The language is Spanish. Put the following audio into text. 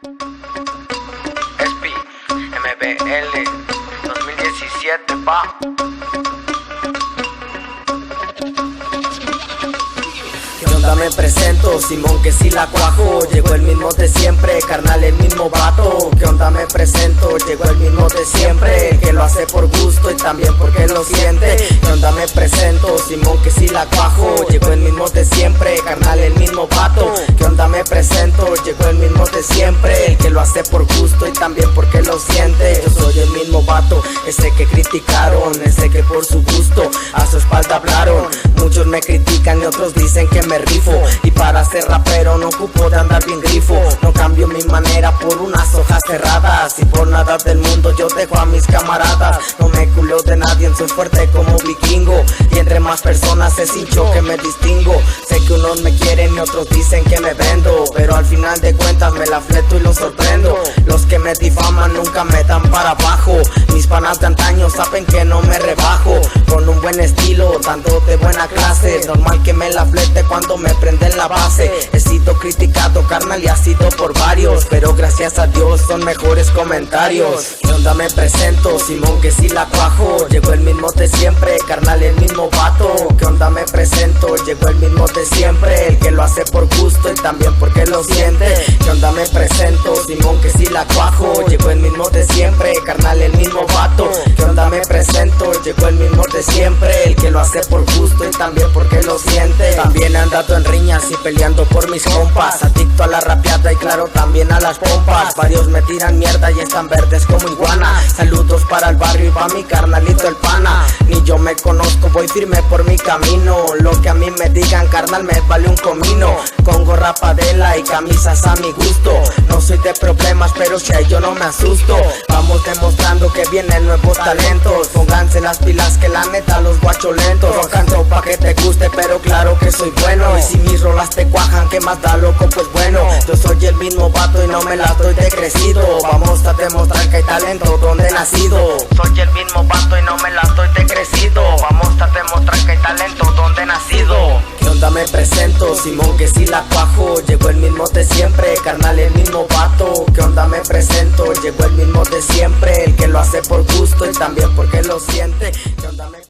SP, MBL, 2017, pa. ¿Qué onda? Me presento, Simón que si la cuajo. Llegó el mismo de siempre, carnal, el mismo vato. ¿Qué onda? Me presento, llegó el mismo de siempre, el que lo hace por gusto y también porque lo siente. ¿Qué onda? Me presento, Simón que si la cuajo. Llegó el mismo de siempre, carnal, el mismo vato. ¿Qué onda? Me presento, llegó el mismo de siempre, el que lo hace por gusto y también porque lo siente. Yo soy el mismo vato, ese que criticaron, ese que por su gusto a su espalda hablaron. Muchos me critican y otros dicen que me rifo, y para ser rapero no ocupo de andar bien grifo. No cambio mi manera por unas hojas cerradas, y por nada del mundo yo dejo a mis camaradas. No me culeo de nadie, soy fuerte como vikingo, y entre más personas es hincho que me distingo. Sé que unos me quieren y otros dicen que me vendo, pero al final de cuentas me la fleto y los sorprendo. Los que me difaman nunca me dan para abajo, mis panas de antaño saben que no me rebajo. Con un buen estilo, dando de buena clase, normal que me la flete cuando me prenden la base. He sido criticado, carnal, y ha sido por varios, pero gracias a Dios son mejores comentarios. ¿Qué onda? Me presento, Simón que si la cuajo. Llegó el mismo de siempre, carnal, el mismo vato. ¿Qué onda? Me presento, llegó el mismo de siempre, el que lo hace por gusto y también porque lo siente. ¿Qué onda? Me presento, Simón que si la cuajo. Llegó el mismo de siempre, carnal, el mismo vato. ¿Qué onda? Me presento, llegó el mismo de siempre, el que lo hace por gusto y también porque lo siente. También he andado en riñas y peleando por mis compas, adicto a la rapeada y claro también a las pompas. Varios me tiran mierda y están verdes como iguana. Saludos para el barrio y pa' mi carnalito el pana. Ni yo me conozco, voy firme por mi camino. Lo que a mí me digan, carnal, me vale un comino. Con gorra padela y camisas a mi gusto. No soy de problemas, pero si hay yo no me asusto. Vamos demostrando que vienen nuevos talentos. Pónganse las pilas que la neta los guachos lentos. No canto pa' que te guste, pero claro que soy bueno. Y si mis rolas te cuajan, ¿qué más da, loco? Pues bueno, yo soy el mismo vato y no me la doy de crecido. Vamos a demostrar que hay talento donde he nacido. Soy el mismo vato y no me la doy de crecido. Vamos a demostrar que hay talento donde he nacido. ¿Qué onda? Me presento, Simón que si la cuajo. Llegó el mismo de siempre, carnal, el mismo vato. ¿Qué onda? Me presento, llegó el mismo de siempre, el que lo hace por gusto y también porque lo siente. ¿Qué onda?